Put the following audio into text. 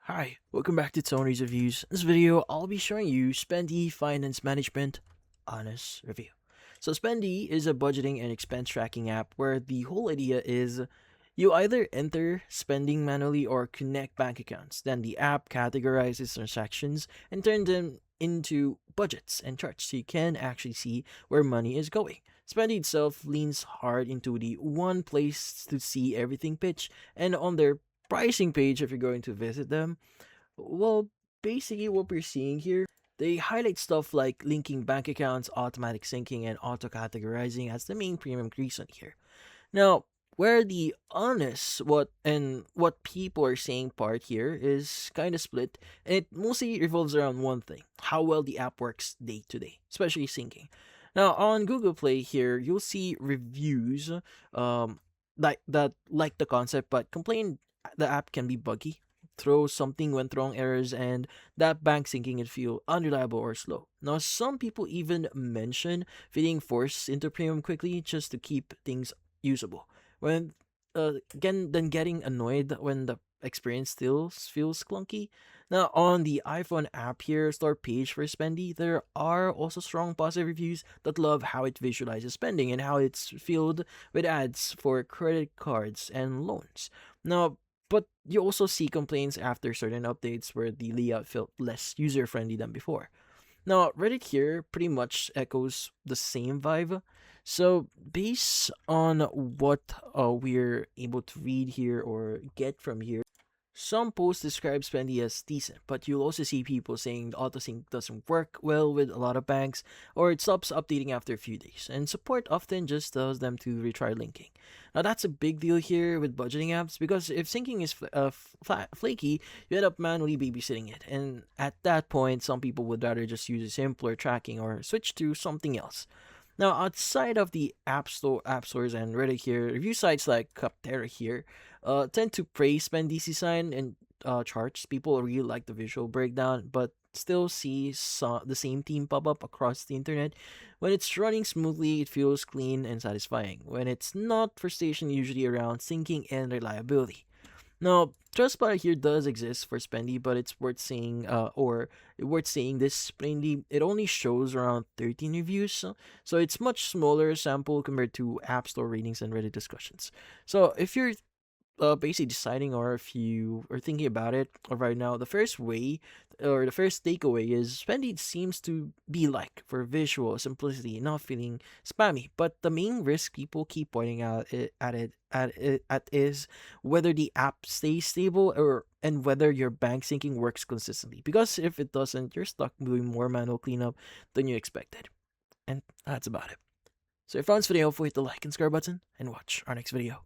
Hi, welcome back to Tony's Reviews. In this video, I'll be showing you Spendee Finance Management Honest Review. So Spendee is a budgeting and expense tracking app where the whole idea is you either enter spending manually or connect bank accounts. Then the app categorizes transactions and turns them into budgets and charts so you can actually see where money is going. Spendee itself leans hard into the one place to see everything pitch, and on their pricing page, if you're going to visit them, well, basically what we're seeing here, they highlight stuff like linking bank accounts, automatic syncing, and auto categorizing as the main premium reason here. Now, where the honest what people are saying part here is kind of split, and it mostly revolves around one thing: how well the app works day to day, especially syncing. Now, on Google Play here, you'll see reviews like the concept but complain the app can be buggy, throw something went wrong errors, and that bank syncing it feel unreliable or slow. Now, some people even mention feeding force into premium quickly just to keep things usable. When again, then getting annoyed when the experience still feels clunky. Now, on the iPhone app here, store page for Spendee, there are also strong positive reviews that love how it visualizes spending and how it's filled with ads for credit cards and loans. Now, but you also see complaints after certain updates where the layout felt less user friendly than before. Now, Reddit here pretty much echoes the same vibe. So, based on what we're able to read here or get from here, some posts describe Spendee as decent, but you'll also see people saying the autosync doesn't work well with a lot of banks, or it stops updating after a few days, and support often just tells them to retry linking. Now that's a big deal here with budgeting apps because if syncing is flaky, you end up manually babysitting it, and at that point, some people would rather just use a simpler tracking or switch to something else. Now, outside of the app stores and Reddit here, review sites like Capterra here tend to praise Spendee's design and charts. People really like the visual breakdown, but still see the same theme pop up across the internet. When it's running smoothly, it feels clean and satisfying. When it's not, frustration usually around syncing and reliability. Now, Trustpilot here does exist for Spendee, but it's worth saying, this Spendee, it only shows around 13 reviews, so it's much smaller sample compared to App Store ratings and Reddit discussions. So if you're basically deciding, or if you are thinking about it right now, the first takeaway is Spendee seems to be like for visual simplicity, not feeling spammy. But the main risk people keep pointing out at is whether the app stays stable or and whether your bank syncing works consistently. Because if it doesn't, you're stuck doing more manual cleanup than you expected. And that's about it. So if you found this video helpful, hit the like and subscribe button and watch our next video.